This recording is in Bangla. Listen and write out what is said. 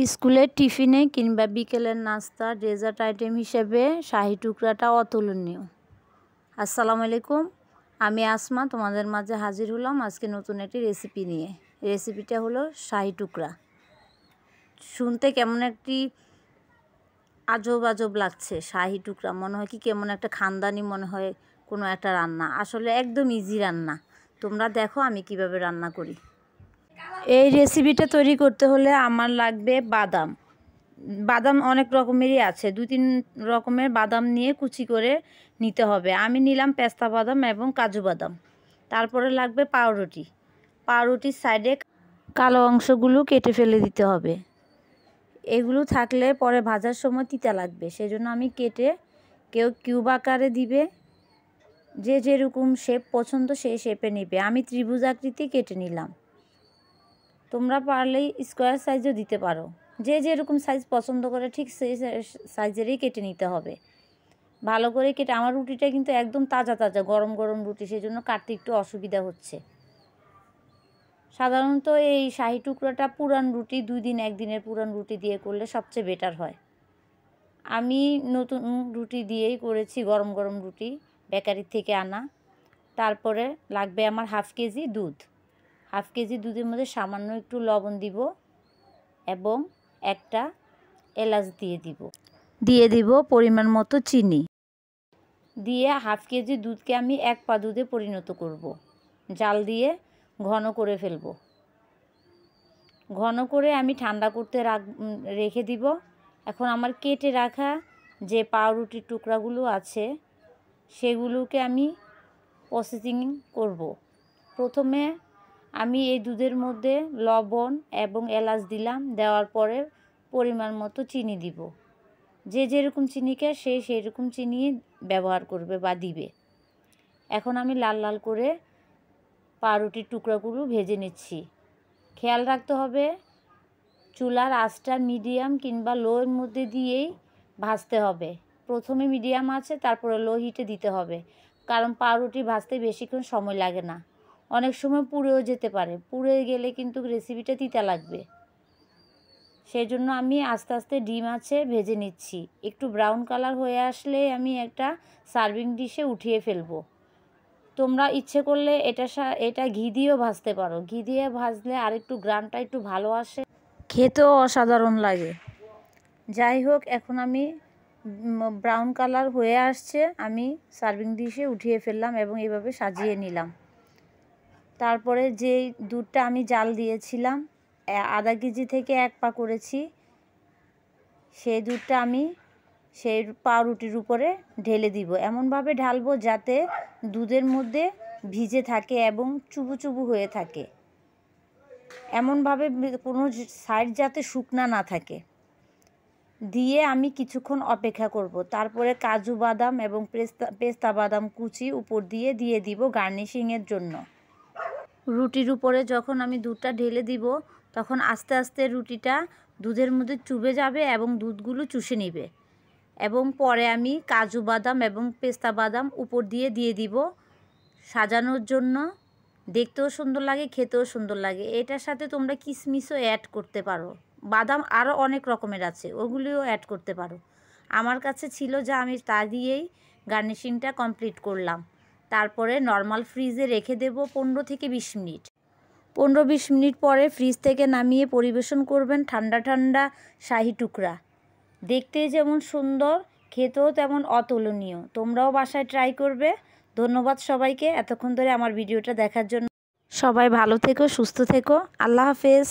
স্কুলের টিফিনে কিংবা বিকেলের নাস্তা ডেজার্ট আইটেম হিসেবে শাহি টুকরাটা অতুলনীয়। আসসালামু আলাইকুম, আমি আসমা তোমাদের মাঝে হাজির হলাম আজকে নতুন একটি রেসিপি নিয়ে। রেসিপিটা হলো শাহি টুকরা। শুনতে কেমন একটি আজব আজব লাগছে, শাহি টুকরা মনে হয় কি কেমন একটা খানদানি মনে হয় কোনো একটা রান্না। আসলে একদম ইজি রান্না। তোমরা দেখো আমি কিভাবে রান্না করি। এই রেসিপিটা তৈরি করতে হলে আমার লাগবে বাদাম অনেক রকমেরই আছে, 2-3 রকমের বাদাম নিয়ে কুচি করে নিতে হবে। আমি নিলাম পেস্তা বাদাম এবং কাজু বাদাম। তারপরে লাগবে পাউরুটির সাইডে কালো অংশগুলো কেটে ফেলে দিতে হবে। এগুলো থাকলে পরে ভাজার সময় তিতা লাগবে, সেজন্য আমি কেটে কেউ কিউব আকারে দিবে, যে যেরকম শেপ পছন্দ সেই শেপে নেবে। আমি ত্রিভুজ আকৃতি কেটে নিলাম। তোমরা পারলেই স্কোয়ার সাইজও দিতে পারো, যে যেরকম সাইজ পছন্দ করে ঠিক সেই সাইজেরই কেটে নিতে হবে। ভালো করে কেটে, আমার রুটিটা কিন্তু একদম তাজা তাজা গরম গরম রুটি, সেই জন্য কাটতে একটু অসুবিধা হচ্ছে। সাধারণত এই শাহি টুকরাটা পুরান রুটি, 2 দিন 1 দিনের পুরান রুটি দিয়ে করলে সবচেয়ে বেটার হয়। আমি নতুন রুটি দিয়েই করেছি, গরম গরম রুটি বেকারি থেকে আনা। তারপরে লাগবে আমার হাফ কেজি দুধের মধ্যে সামান্য একটু লবণ দিব এবং একটা এলাচ দিয়ে দিব পরিমাণ মতো চিনি দিয়ে হাফ কেজি দুধকে আমি 1 পা দুধে পরিণত করব। জাল দিয়ে ঘন করে ফেলব। ঘন করে আমি ঠান্ডা করতে রেখে দিব। এখন আমার কেটে রাখা যে পাউরুটির টুকরাগুলো আছে সেগুলোকে আমি প্রসেসিং করব। প্রথমে আমি এই দুধের মধ্যে লবণ এবং এলাচ দিলাম, দেওয়ার পরে পরিমাণ মতো চিনি দিব। যে যেরকম চিনি খায় সেই রকম চিনি ব্যবহার করবে বা দিবে। এখন আমি লাল লাল করে পাউরুটির টুকরাগুলো ভেজে নিচ্ছি। খেয়াল রাখতে হবে চুলার আঁচটা মিডিয়াম কিংবা লোর মধ্যে দিয়েই ভাজতে হবে। প্রথমে মিডিয়াম আছে, তারপরে লো হিটে দিতে হবে, কারণ পাউরুটি ভাজতে বেশিক্ষণ সময় লাগে না। অনেক সময় পুড়েও যেতে পারে, পুড়ে গেলে কিন্তু রেসিপিটা তিতা লাগবে। সেই জন্য আমি আস্তে আস্তে ডিম আছে ভেজে নিচ্ছি। একটু ব্রাউন কালার হয়ে আসলে আমি একটা সার্ভিং ডিশে উঠিয়ে ফেলবো। তোমরা ইচ্ছে করলে এটা ঘি দিয়েও ভাজতে পারো। ঘি দিয়ে ভাজলে আর একটু গ্রানটা একটু ভালো আসে, খেতেও অসাধারণ লাগে। যাই হোক, এখন আমি ব্রাউন কালার হয়ে আসছে, আমি সার্ভিং ডিশে উঠিয়ে ফেললাম এবং এভাবে সাজিয়ে নিলাম। তারপরে যে দুধটা আমি জাল দিয়েছিলাম, আধা কেজি থেকে 1 পা করেছি, সেই দুধটা আমি সেই পাউরুটির উপরে ঢেলে দিব। এমনভাবে ঢালবো যাতে দুধের মধ্যে ভিজে থাকে এবং চুবু চুবু হয়ে থাকে। এমনভাবে কোনো সাইড যাতে শুকনা না থাকে দিয়ে আমি কিছুক্ষণ অপেক্ষা করব। তারপরে কাজু বাদাম এবং পেস্তা বাদাম কুচি উপর দিয়ে দিব গার্নিশিংয়ের জন্য। রুটির উপরে যখন আমি দুধটা ঢেলে দিব তখন আস্তে আস্তে রুটিটা দুধের মধ্যে চুবে যাবে এবং দুধগুলো চুষে নেবে। এবং পরে আমি কাজু বাদাম এবং পেস্তা বাদাম উপর দিয়ে দিব সাজানোর জন্য। দেখতেও সুন্দর লাগে, খেতেও সুন্দর লাগে। এটার সাথে তোমরা কিশমিশও অ্যাড করতে পারো। বাদাম আরও অনেক রকমের আছে, ওগুলিও অ্যাড করতে পারো। আমার কাছে ছিল যা, আমি তা দিয়েই গার্নিশিংটা কমপ্লিট করলাম। তারপরে নর্মাল ফ্রিজে রেখে দেব 15 থেকে 20 মিনিট। 15-20 মিনিট পরে ফ্রিজ থেকে নামিয়ে পরিবেশন করবেন ঠান্ডা ঠান্ডা শাহি টুকরা। দেখতে যেমন সুন্দর, খেতেও তেমন অতুলনীয়। তোমরাও বাসায় ট্রাই করবে। ধন্যবাদ সবাইকে এতক্ষণ ধরে আমার ভিডিওটা দেখার জন্য। সবাই ভালো থেকো, সুস্থ থেকো। আল্লাহ হাফেজ।